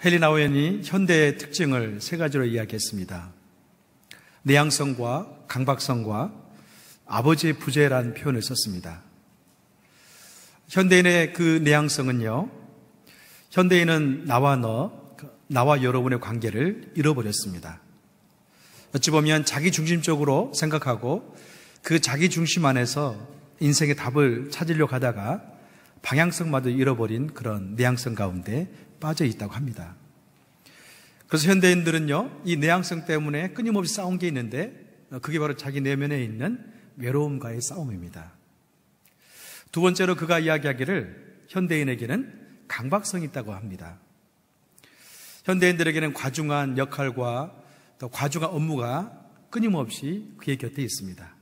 헨리 나우엔이 현대의 특징을 세 가지로 이야기했습니다. 내향성과 강박성과 아버지의 부재라는 표현을 썼습니다. 현대인의 그 내향성은요, 현대인은 나와 여러분의 관계를 잃어버렸습니다. 어찌 보면 자기 중심적으로 생각하고 그 자기 중심 안에서 인생의 답을 찾으려고 하다가 방향성마저 잃어버린 그런 내향성 가운데 빠져 있다고 합니다. 그래서 현대인들은요, 이 내향성 때문에 끊임없이 싸운 게 있는데 그게 바로 자기 내면에 있는 외로움과의 싸움입니다. 두 번째로 그가 이야기하기를 현대인에게는 강박성이 있다고 합니다. 현대인들에게는 과중한 역할과 또 과중한 업무가 끊임없이 그의 곁에 있습니다.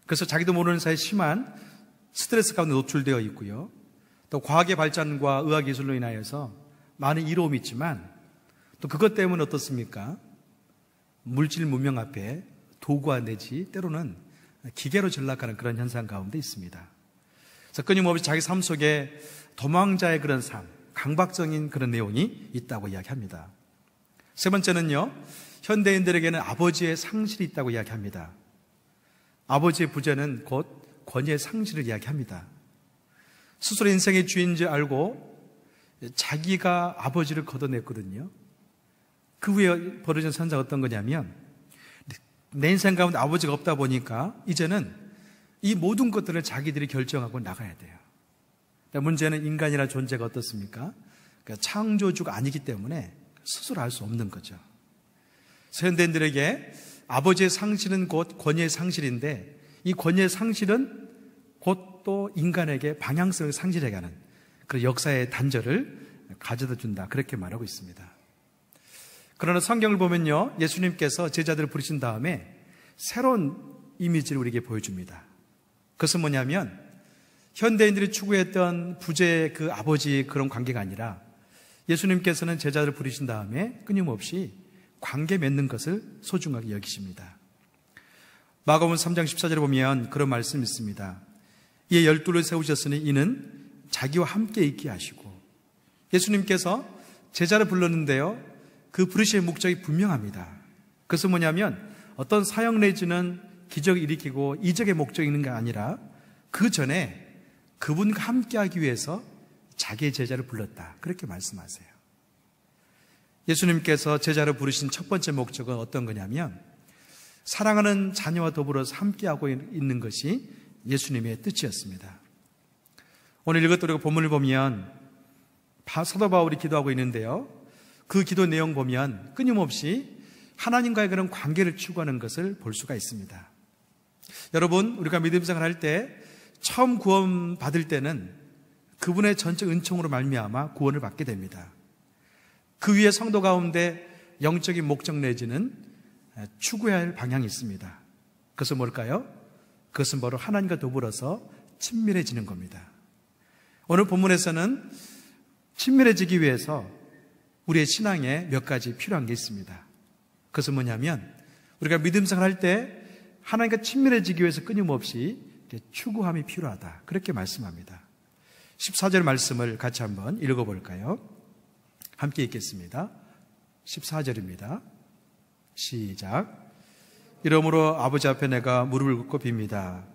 그래서 자기도 모르는 사이에 심한 스트레스 가운데 노출되어 있고요. 또 과학의 발전과 의학기술로 인하여서 많은 이로움이 있지만 또 그것 때문에 어떻습니까? 물질 문명 앞에 도구화 내지 때로는 기계로 전락하는 그런 현상 가운데 있습니다. 그래서 끊임없이 자기 삶 속에 도망자의 그런 삶, 강박적인 그런 내용이 있다고 이야기합니다. 세 번째는요, 현대인들에게는 아버지의 상실이 있다고 이야기합니다. 아버지의 부재는 곧 권위의 상실을 이야기합니다. 스스로 인생의 주인인 줄 알고 자기가 아버지를 걷어냈거든요. 그 후에 벌어진 선사가 어떤 거냐면, 내 인생 가운데 아버지가 없다 보니까 이제는 이 모든 것들을 자기들이 결정하고 나가야 돼요. 문제는 인간이라는 존재가 어떻습니까? 그러니까 창조주가 아니기 때문에 스스로 할 수 없는 거죠. 현대인들에게 아버지의 상실은 곧 권위의 상실인데, 이 권위의 상실은 곧 또 인간에게 방향성을 상실해가는 그런 역사의 단절을 가져다 준다, 그렇게 말하고 있습니다. 그러나 성경을 보면요, 예수님께서 제자들을 부르신 다음에 새로운 이미지를 우리에게 보여줍니다. 그것은 뭐냐면 현대인들이 추구했던 부재의 그 아버지의 그런 관계가 아니라 예수님께서는 제자들을 부르신 다음에 끊임없이 관계 맺는 것을 소중하게 여기십니다. 마가복음 3장 14절에 보면 그런 말씀이 있습니다. 이에 12를 세우셨으니 이는 자기와 함께 있게 하시고, 예수님께서 제자를 불렀는데요, 그 부르심의 목적이 분명합니다. 그것은 뭐냐면 어떤 사역 내지는 기적을 일으키고 이적의 목적이 있는 게 아니라 그 전에 그분과 함께하기 위해서 자기의 제자를 불렀다, 그렇게 말씀하세요. 예수님께서 제자를 부르신 첫 번째 목적은 어떤 거냐면 사랑하는 자녀와 더불어서 함께하고 있는 것이 예수님의 뜻이었습니다. 오늘 읽었던 본문을 보면 사도 바울이 기도하고 있는데요, 그 기도 내용 보면 끊임없이 하나님과의 그런 관계를 추구하는 것을 볼 수가 있습니다. 여러분, 우리가 믿음 생활을 할 때 처음 구원 받을 때는 그분의 전적 은총으로 말미암아 구원을 받게 됩니다. 그 위에 성도 가운데 영적인 목적 내지는 추구해야 할 방향이 있습니다. 그것은 뭘까요? 그것은 바로 하나님과 더불어서 친밀해지는 겁니다. 오늘 본문에서는 친밀해지기 위해서 우리의 신앙에 몇 가지 필요한 게 있습니다. 그것은 뭐냐면 우리가 믿음 생활을 할 때 하나님과 친밀해지기 위해서 끊임없이 추구함이 필요하다, 그렇게 말씀합니다. 14절 말씀을 같이 한번 읽어볼까요? 함께 읽겠습니다. 14절입니다. 시작. 이러므로 아버지 앞에 내가 무릎을 꿇고 빕니다.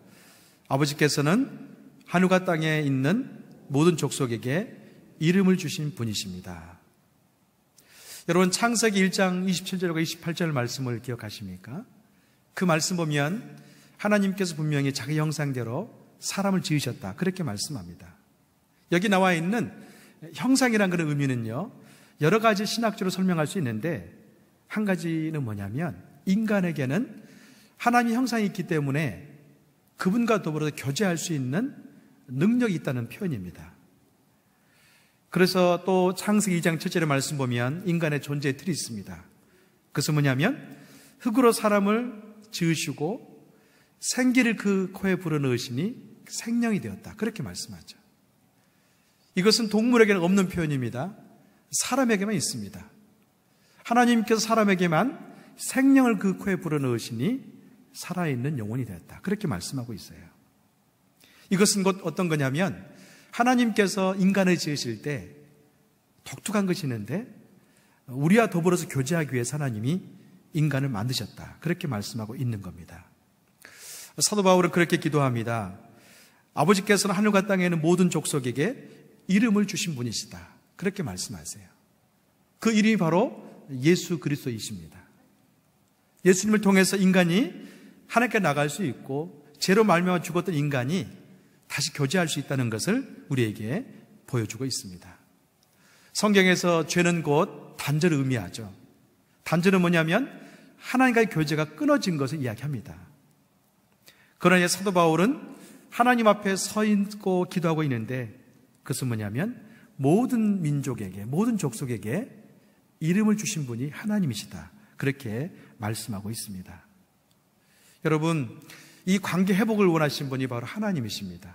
아버지께서는 하늘과 땅에 있는 모든 족속에게 이름을 주신 분이십니다. 여러분, 창세기 1장 27절과 28절 말씀을 기억하십니까? 그 말씀 보면 하나님께서 분명히 자기 형상대로 사람을 지으셨다, 그렇게 말씀합니다. 여기 나와 있는 형상이라는 그런 의미는요, 여러 가지 신학적으로 설명할 수 있는데 한 가지는 뭐냐면 인간에게는 하나님의 형상이 있기 때문에 그분과 더불어 교제할 수 있는 능력이 있다는 표현입니다. 그래서 또 창세기 2장 7절의 말씀 보면 인간의 존재의 틀이 있습니다. 그것은 뭐냐면 흙으로 사람을 지으시고 생기를 그 코에 불어넣으시니 생명이 되었다, 그렇게 말씀하죠. 이것은 동물에게는 없는 표현입니다. 사람에게만 있습니다. 하나님께서 사람에게만 생명을 그 코에 불어넣으시니 살아있는 영혼이 되었다, 그렇게 말씀하고 있어요. 이것은 곧 어떤 거냐면 하나님께서 인간을 지으실 때 독특한 것이 있는데 우리와 더불어서 교제하기 위해서 하나님이 인간을 만드셨다. 그렇게 말씀하고 있는 겁니다. 사도 바울은 그렇게 기도합니다. 아버지께서는 하늘과 땅에 있는 모든 족속에게 이름을 주신 분이시다. 그렇게 말씀하세요. 그 이름이 바로 예수 그리스도이십니다. 예수님을 통해서 인간이 하나님께 나갈 수 있고 죄로 말미암아 죽었던 인간이 다시 교제할 수 있다는 것을 우리에게 보여주고 있습니다. 성경에서 죄는 곧 단절을 의미하죠. 단절은 뭐냐면 하나님과의 교제가 끊어진 것을 이야기합니다. 그러나 사도 바울은 하나님 앞에 서 있고 기도하고 있는데 그것은 뭐냐면 모든 민족에게, 모든 족속에게 이름을 주신 분이 하나님이시다. 그렇게 말씀하고 있습니다. 여러분, 이 관계 회복을 원하신 분이 바로 하나님이십니다.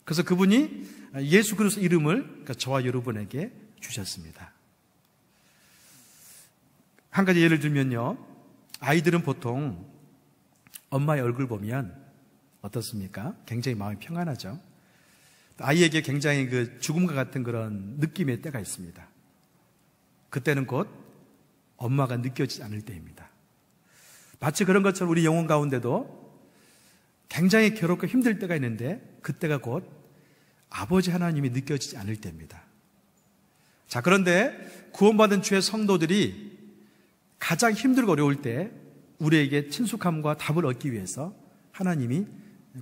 그래서 그분이 예수 그리스도 이름을 저와 여러분에게 주셨습니다. 한 가지 예를 들면요, 아이들은 보통 엄마의 얼굴 보면 어떻습니까? 굉장히 마음이 평안하죠. 아이에게 굉장히 죽음과 같은 그런 느낌의 때가 있습니다. 그때는 곧 엄마가 느껴지지 않을 때입니다. 마치 그런 것처럼 우리 영혼 가운데도 굉장히 괴롭고 힘들 때가 있는데 그때가 곧 아버지 하나님이 느껴지지 않을 때입니다. 자, 그런데 구원받은 주의 성도들이 가장 힘들고 어려울 때 우리에게 친숙함과 답을 얻기 위해서 하나님이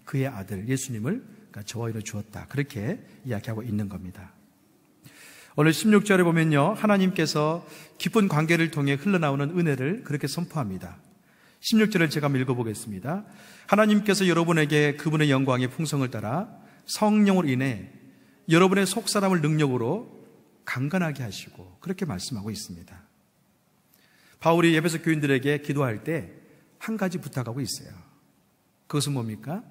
그의 아들 예수님을 저와 이로 주었다. 그렇게 이야기하고 있는 겁니다. 오늘 16절에 보면요, 하나님께서 깊은 관계를 통해 흘러나오는 은혜를 그렇게 선포합니다. 16절을 제가 한번 읽어보겠습니다. 하나님께서 여러분에게 그분의 영광의 풍성을 따라 성령으로 인해 여러분의 속사람을 능력으로 강건하게 하시고, 그렇게 말씀하고 있습니다. 바울이 에베소 교인들에게 기도할 때 한 가지 부탁하고 있어요. 그것은 뭡니까?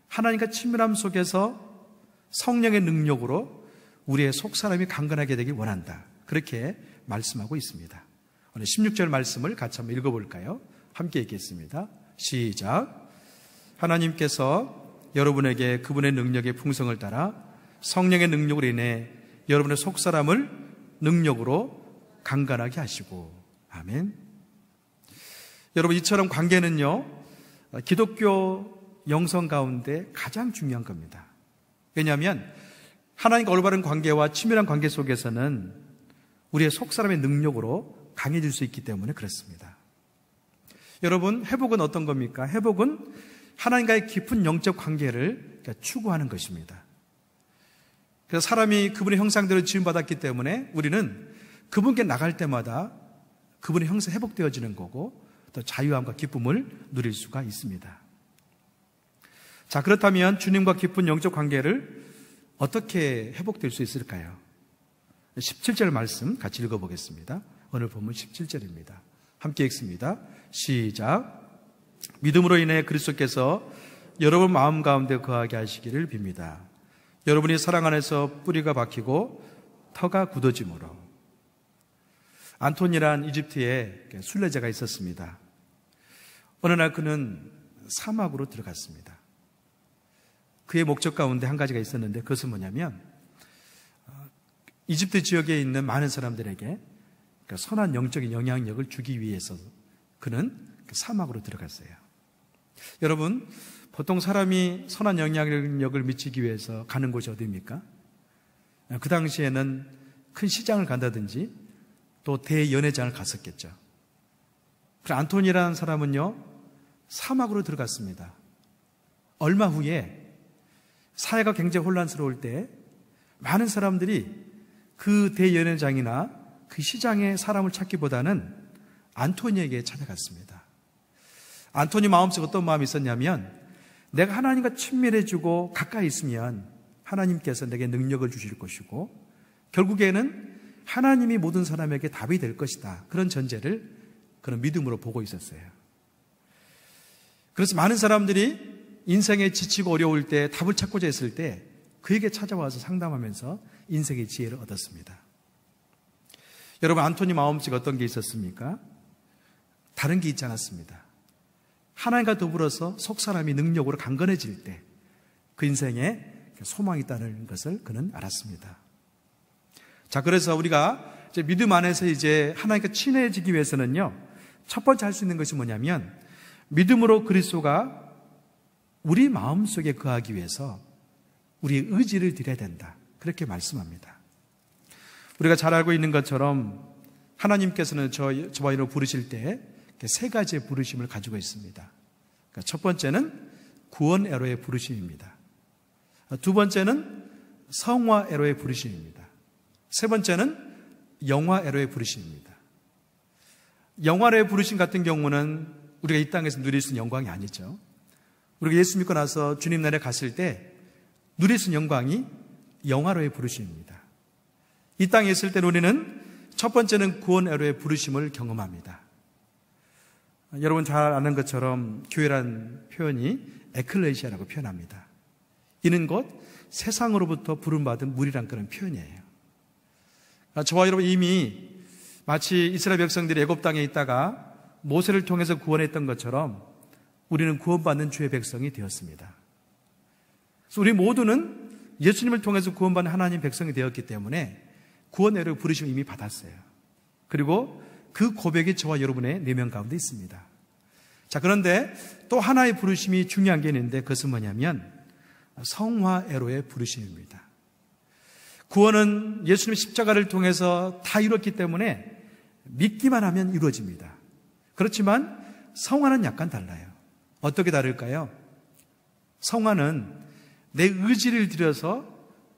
하나님과 친밀함 속에서 성령의 능력으로 우리의 속사람이 강건하게 되길 원한다. 그렇게 말씀하고 있습니다. 오늘 16절 말씀을 같이 한번 읽어볼까요? 함께 읽겠습니다. 시작. 하나님께서 여러분에게 그분의 능력의 풍성을 따라 성령의 능력으로 인해 여러분의 속사람을 능력으로 강건하게 하시고. 아멘. 여러분, 이처럼 관계는요, 기독교 영성 가운데 가장 중요한 겁니다. 왜냐하면 하나님과 올바른 관계와 친밀한 관계 속에서는 우리의 속사람의 능력으로 강해질 수 있기 때문에 그렇습니다. 여러분, 회복은 어떤 겁니까? 회복은 하나님과의 깊은 영적 관계를 추구하는 것입니다. 그래서 사람이 그분의 형상대로 지음받았기 때문에 우리는 그분께 나갈 때마다 그분의 형상 회복되어지는 거고 또 자유함과 기쁨을 누릴 수가 있습니다. 자, 그렇다면 주님과 깊은 영적 관계를 어떻게 회복될 수 있을까요? 17절 말씀 같이 읽어보겠습니다. 오늘 본문 17절입니다. 함께 읽습니다. 시작. 믿음으로 인해 그리스도께서 여러분 마음 가운데 거하게 하시기를 빕니다. 여러분이 사랑 안에서 뿌리가 박히고 터가 굳어짐으로. 안톤이란 이집트에 순례자가 있었습니다. 어느 날 그는 사막으로 들어갔습니다. 그의 목적 가운데 한 가지가 있었는데 그것은 뭐냐면 이집트 지역에 있는 많은 사람들에게 선한 영적인 영향력을 주기 위해서 그는 사막으로 들어갔어요. 여러분, 보통 사람이 선한 영향력을 미치기 위해서 가는 곳이 어디입니까? 그 당시에는 큰 시장을 간다든지 또 대연회장을 갔었겠죠. 그 안토니라는 사람은요, 사막으로 들어갔습니다. 얼마 후에 사회가 굉장히 혼란스러울 때 많은 사람들이 그 대연회장이나 그 시장에 사람을 찾기보다는 안토니에게 찾아갔습니다. 안토니 마음속에 어떤 마음이 있었냐면 내가 하나님과 친밀해지고 가까이 있으면 하나님께서 내게 능력을 주실 것이고 결국에는 하나님이 모든 사람에게 답이 될 것이다. 그런 전제를 그런 믿음으로 보고 있었어요. 그래서 많은 사람들이 인생에 지치고 어려울 때 답을 찾고자 했을 때 그에게 찾아와서 상담하면서 인생의 지혜를 얻었습니다. 여러분, 안토니 마음속에 어떤 게 있었습니까? 다른 게 있지 않았습니다. 하나님과 더불어서 속사람이 능력으로 강건해질 때 그 인생에 소망이 있다는 것을 그는 알았습니다. 자, 그래서 우리가 이제 믿음 안에서 이제 하나님과 친해지기 위해서는요, 첫 번째 할 수 있는 것이 뭐냐면, 믿음으로 그리스도가 우리 마음속에 거하기 위해서 우리의 의지를 드려야 된다. 그렇게 말씀합니다. 우리가 잘 알고 있는 것처럼 하나님께서는 저와 여러분을 부르실 때 세 가지의 부르심을 가지고 있습니다. 그러니까 첫 번째는 구원 애로의 부르심입니다. 두 번째는 성화 애로의 부르심입니다. 세 번째는 영화 애로의 부르심입니다. 영화 애로의 부르심 같은 경우는 우리가 이 땅에서 누릴 수 있는 영광이 아니죠. 우리가 예수 믿고 나서 주님 나라에 갔을 때 누릴 수 있는 영광이 영화로의 부르심입니다. 이 땅에 있을 때 우리는 첫 번째는 구원 애로의 부르심을 경험합니다. 여러분 잘 아는 것처럼 교회란 표현이 에클레시아라고 표현합니다. 이는 곧 세상으로부터 부름받은 무리란 그런 표현이에요. 저와 여러분 이미 마치 이스라엘 백성들이 애굽 땅에 있다가 모세를 통해서 구원했던 것처럼 우리는 구원받는 주의 백성이 되었습니다. 그래서 우리 모두는 예수님을 통해서 구원받는 하나님 백성이 되었기 때문에 구원 애로의 부르심을 이미 받았어요. 그리고 그 고백이 저와 여러분의 내면 가운데 있습니다. 자, 그런데 또 하나의 부르심이 중요한 게 있는데 그것은 뭐냐면 성화 애로의 부르심입니다. 구원은 예수님의 십자가를 통해서 다 이뤘기 때문에 믿기만 하면 이루어집니다. 그렇지만 성화는 약간 달라요. 어떻게 다를까요? 성화는 내 의지를 들여서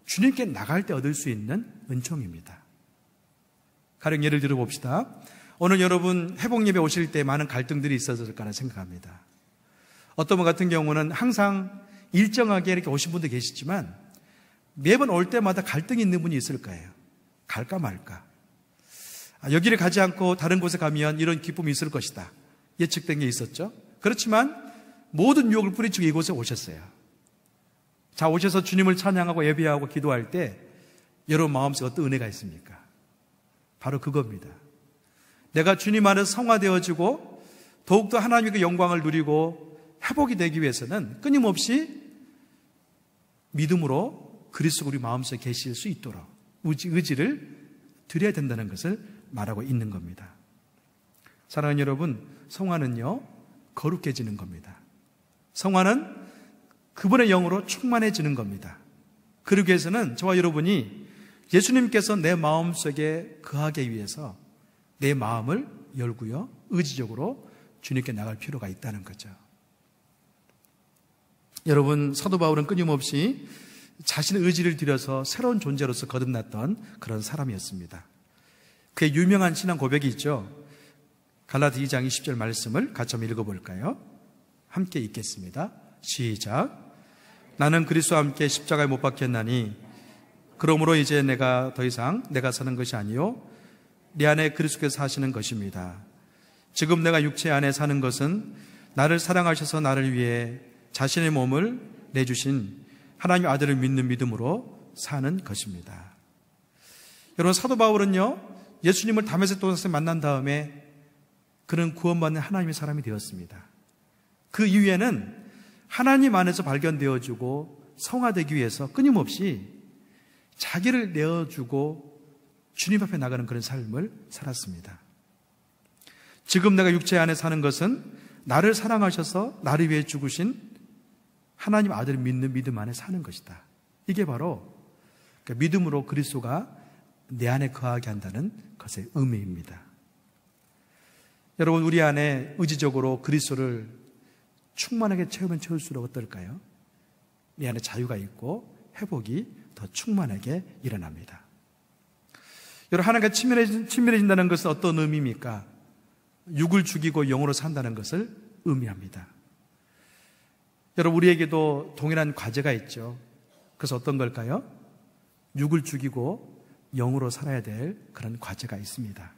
주님께 나갈 때 얻을 수 있는 은총입니다. 가령 예를 들어 봅시다. 오늘 여러분 회복 예배 오실 때 많은 갈등들이 있었을 거라 생각합니다. 어떤 분 같은 경우는 항상 일정하게 이렇게 오신 분도 계시지만 매번 올 때마다 갈등이 있는 분이 있을 거예요. 갈까 말까. 여기를 가지 않고 다른 곳에 가면 이런 기쁨이 있을 것이다. 예측된 게 있었죠. 그렇지만 모든 유혹을 뿌리치고 이곳에 오셨어요. 자, 오셔서 주님을 찬양하고 예배하고 기도할 때 여러분 마음속에 어떤 은혜가 있습니까? 바로 그겁니다. 내가 주님 안에서 성화되어지고 더욱더 하나님의 영광을 누리고 회복이 되기 위해서는 끊임없이 믿음으로 그리스도 우리 마음속에 계실 수 있도록 의지를 드려야 된다는 것을 말하고 있는 겁니다. 사랑하는 여러분, 성화는요 거룩해지는 겁니다. 성화는 그분의 영으로 충만해지는 겁니다. 그러기 위해서는 저와 여러분이 예수님께서 내 마음속에 거하기 위해서 내 마음을 열고요 의지적으로 주님께 나갈 필요가 있다는 거죠. 여러분, 사도 바울은 끊임없이 자신의 의지를 들여서 새로운 존재로서 거듭났던 그런 사람이었습니다. 그의 유명한 신앙 고백이 있죠. 갈라디 2장 20절 말씀을 같이 한번 읽어볼까요? 함께 읽겠습니다. 시작. 나는 그리스도와 함께 십자가에 못 박혔나니 그러므로 이제 내가 더 이상 내가 사는 것이 아니요 내 안에 그리스도께서 사시는 것입니다. 지금 내가 육체 안에 사는 것은 나를 사랑하셔서 나를 위해 자신의 몸을 내주신 하나님의 아들을 믿는 믿음으로 사는 것입니다. 여러분, 사도 바울은요 예수님을 다메섹 도상에서 만난 다음에 그는 구원받는 하나님의 사람이 되었습니다. 그 이후에는 하나님 안에서 발견되어주고 성화되기 위해서 끊임없이 자기를 내어주고 주님 앞에 나가는 그런 삶을 살았습니다. 지금 내가 육체 안에 사는 것은 나를 사랑하셔서 나를 위해 죽으신 하나님 아들을 믿는 믿음 안에 사는 것이다. 이게 바로 믿음으로 그리스도가 내 안에 거하게 한다는 것의 의미입니다. 여러분, 우리 안에 의지적으로 그리스도를 충만하게 채우면 채울수록 어떨까요? 내 안에 자유가 있고 회복이 더 충만하게 일어납니다. 여러분, 하나님과 친밀해진다는 것은 어떤 의미입니까? 육을 죽이고 영으로 산다는 것을 의미합니다. 여러분, 우리에게도 동일한 과제가 있죠. 그래서 어떤 걸까요? 육을 죽이고 영으로 살아야 될 그런 과제가 있습니다.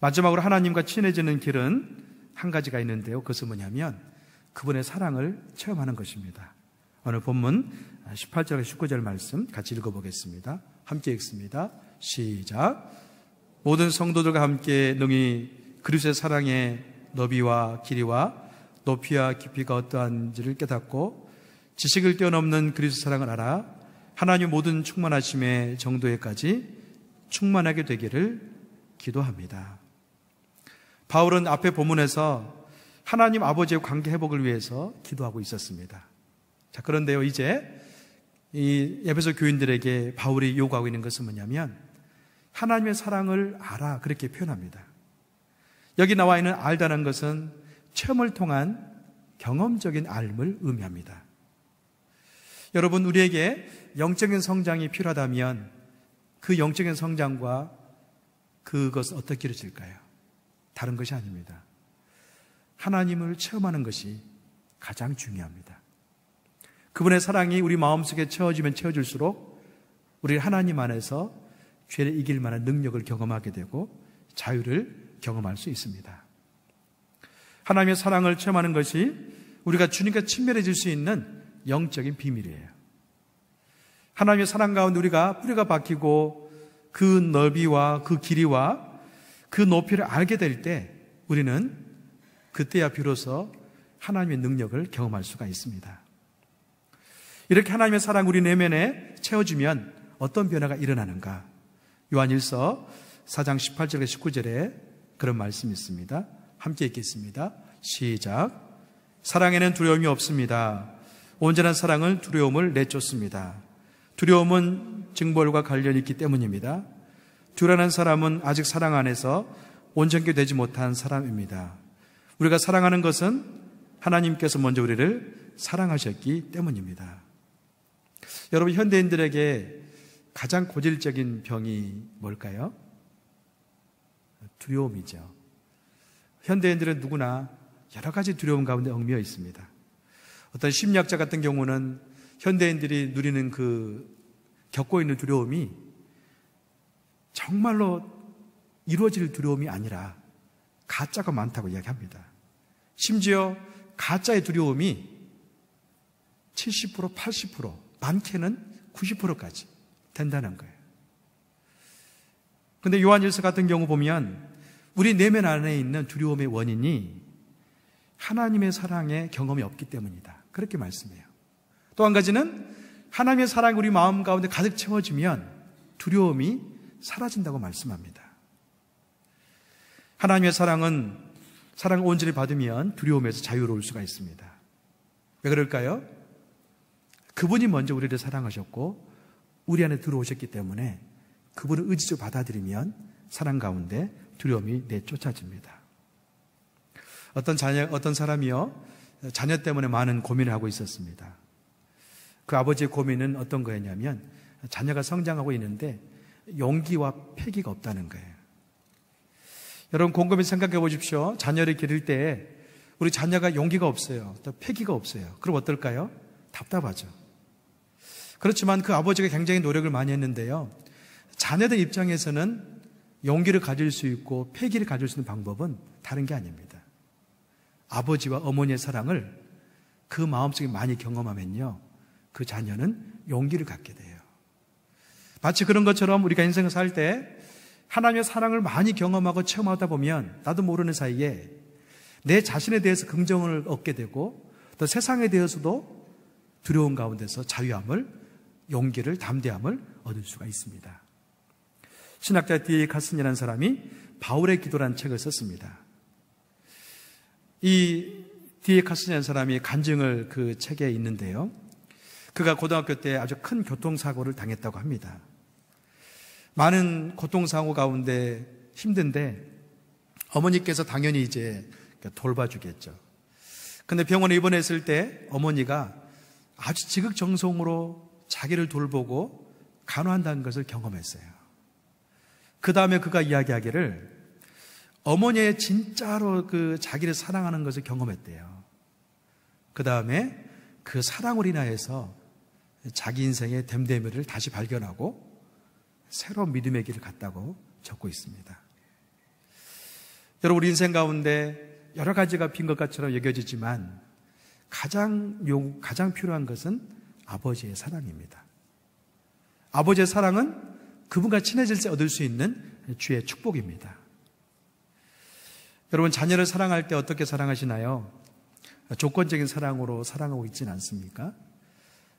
마지막으로 하나님과 친해지는 길은 한 가지가 있는데요. 그것은 뭐냐면 그분의 사랑을 체험하는 것입니다. 오늘 본문 18절과 19절 말씀 같이 읽어보겠습니다. 함께 읽습니다. 시작. 모든 성도들과 함께 능히 그리스도의 사랑의 너비와 길이와 높이와 깊이가 어떠한지를 깨닫고 지식을 뛰어넘는 그리스도 사랑을 알아 하나님 모든 충만하심의 정도에까지 충만하게 되기를 기도합니다. 바울은 앞에 본문에서 하나님 아버지의 관계 회복을 위해서 기도하고 있었습니다. 자, 그런데요, 이제 이 에베소 교인들에게 바울이 요구하고 있는 것은 뭐냐면 하나님의 사랑을 알아, 그렇게 표현합니다. 여기 나와 있는 알다는 것은 체험을 통한 경험적인 알을 의미합니다. 여러분, 우리에게 영적인 성장이 필요하다면 그 영적인 성장과 그것은 어떻게 이루어질까요? 다른 것이 아닙니다. 하나님을 체험하는 것이 가장 중요합니다. 그분의 사랑이 우리 마음속에 채워지면 채워질수록 우리 하나님 안에서 죄를 이길 만한 능력을 경험하게 되고 자유를 경험할 수 있습니다. 하나님의 사랑을 체험하는 것이 우리가 주님과 친밀해질 수 있는 영적인 비밀이에요. 하나님의 사랑 가운데 우리가 뿌리가 박히고 그 넓이와 그 길이와 그 높이를 알게 될 때 우리는 그때야 비로소 하나님의 능력을 경험할 수가 있습니다. 이렇게 하나님의 사랑 우리 내면에 채워지면 어떤 변화가 일어나는가? 요한일서 4장 18절과 19절에 그런 말씀이 있습니다. 함께 읽겠습니다. 시작. 사랑에는 두려움이 없습니다. 온전한 사랑은 두려움을 내쫓습니다. 두려움은 징벌과 관련이 있기 때문입니다. 두려워하는 사람은 아직 사랑 안에서 온전케 되지 못한 사람입니다. 우리가 사랑하는 것은 하나님께서 먼저 우리를 사랑하셨기 때문입니다. 여러분, 현대인들에게 가장 고질적인 병이 뭘까요? 두려움이죠. 현대인들은 누구나 여러 가지 두려움 가운데 얽매여 있습니다. 어떤 심리학자 같은 경우는 현대인들이 누리는 겪고 있는 두려움이 정말로 이루어질 두려움이 아니라 가짜가 많다고 이야기합니다. 심지어 가짜의 두려움이 70%, 80%, 많게는 90%까지 된다는 거예요. 그런데 요한일서 같은 경우 보면 우리 내면 안에 있는 두려움의 원인이 하나님의 사랑의 경험이 없기 때문이다, 그렇게 말씀해요. 또 한 가지는 하나님의 사랑이 우리 마음 가운데 가득 채워지면 두려움이 사라진다고 말씀합니다. 하나님의 사랑을 온전히 받으면 두려움에서 자유로울 수가 있습니다. 왜 그럴까요? 그분이 먼저 우리를 사랑하셨고 우리 안에 들어오셨기 때문에 그분을 의지적으로 받아들이면 사랑 가운데 두려움이 내쫓아집니다. 어떤 사람이요, 자녀 때문에 많은 고민을 하고 있었습니다. 그 아버지의 고민은 어떤 거였냐면 자녀가 성장하고 있는데 용기와 패기가 없다는 거예요. 여러분, 곰곰이 생각해 보십시오. 자녀를 기를 때 우리 자녀가 용기가 없어요, 또 패기가 없어요. 그럼 어떨까요? 답답하죠. 그렇지만 그 아버지가 굉장히 노력을 많이 했는데요, 자녀들 입장에서는 용기를 가질 수 있고 패기를 가질 수 있는 방법은 다른 게 아닙니다. 아버지와 어머니의 사랑을 그 마음속에 많이 경험하면요, 그 자녀는 용기를 갖게 돼요. 마치 그런 것처럼 우리가 인생을 살 때 하나님의 사랑을 많이 경험하고 체험하다 보면 나도 모르는 사이에 내 자신에 대해서 긍정을 얻게 되고 또 세상에 대해서도 두려움 가운데서 자유함을, 용기를, 담대함을 얻을 수가 있습니다. 신학자 D.A. 카슨이라는 사람이 바울의 기도라는 책을 썼습니다. 이 D.A. 카슨이라는 사람이 간증을 그 책에 있는데요, 그가 고등학교 때 아주 큰 교통사고를 당했다고 합니다. 많은 고통사고 가운데 힘든데 어머니께서 당연히 이제 돌봐주겠죠. 근데 병원에 입원했을 때 어머니가 아주 지극정성으로 자기를 돌보고 간호한다는 것을 경험했어요. 그 다음에 그가 이야기하기를 어머니의 진짜로 자기를 사랑하는 것을 경험했대요. 그 다음에 그 사랑으로 인하여서 자기 인생의 됨됨이를 다시 발견하고 새로운 믿음의 길을 갔다고 적고 있습니다. 여러분, 우리 인생 가운데 여러 가지가 빈 것처럼 여겨지지만 가장 필요한 것은 아버지의 사랑입니다. 아버지의 사랑은 그분과 친해질 때 얻을 수 있는 주의 축복입니다. 여러분, 자녀를 사랑할 때 어떻게 사랑하시나요? 조건적인 사랑으로 사랑하고 있지는 않습니까?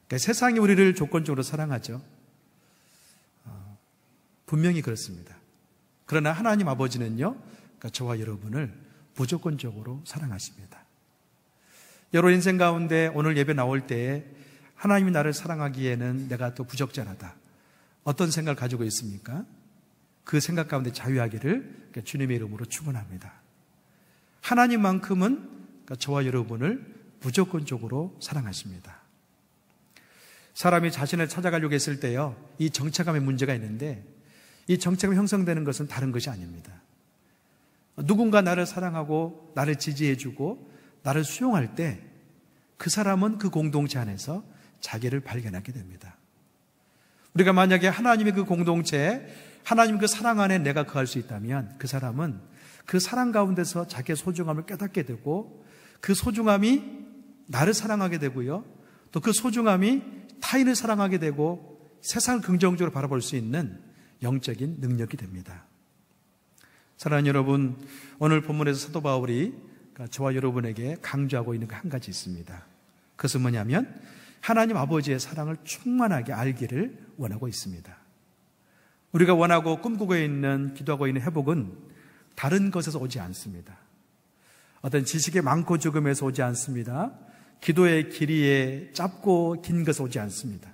그러니까 세상이 우리를 조건적으로 사랑하죠. 분명히 그렇습니다. 그러나 하나님 아버지는요, 그러니까 저와 여러분을 무조건적으로 사랑하십니다. 여러분 인생 가운데 오늘 예배 나올 때에 하나님이 나를 사랑하기에는 내가 또 부적절하다. 어떤 생각을 가지고 있습니까? 그 생각 가운데 자유하기를 주님의 이름으로 축원합니다. 하나님만큼은 그러니까 저와 여러분을 무조건적으로 사랑하십니다. 사람이 자신을 찾아가려고 했을 때요, 이 정체감의 문제가 있는데 이 정체감이 형성되는 것은 다른 것이 아닙니다. 누군가 나를 사랑하고 나를 지지해주고 나를 수용할 때 그 사람은 그 공동체 안에서 자기를 발견하게 됩니다. 우리가 만약에 하나님의 그 공동체, 하나님 그 사랑 안에 내가 거할 수 있다면 그 사람은 그 사랑 가운데서 자기의 소중함을 깨닫게 되고 그 소중함이 나를 사랑하게 되고요, 또 그 소중함이 타인을 사랑하게 되고 세상을 긍정적으로 바라볼 수 있는 영적인 능력이 됩니다. 사랑하는 여러분, 오늘 본문에서 사도 바울이 저와 여러분에게 강조하고 있는 거 한 가지 있습니다. 그것은 뭐냐면 하나님 아버지의 사랑을 충만하게 알기를 원하고 있습니다. 우리가 원하고 꿈꾸고 있는, 기도하고 있는 회복은 다른 것에서 오지 않습니다. 어떤 지식의 많고 적음에서 오지 않습니다. 기도의 길이에 짧고 긴 것에서 오지 않습니다.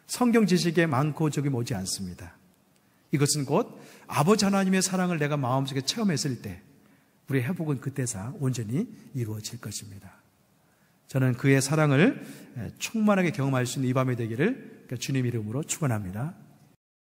성경 지식의 많고 적음이 오지 않습니다. 이것은 곧 아버지 하나님의 사랑을 내가 마음속에 체험했을 때 우리의 회복은 그때서 온전히 이루어질 것입니다. 저는 그의 사랑을 충만하게 경험할 수 있는 이 밤이 되기를 주님 이름으로 축원합니다.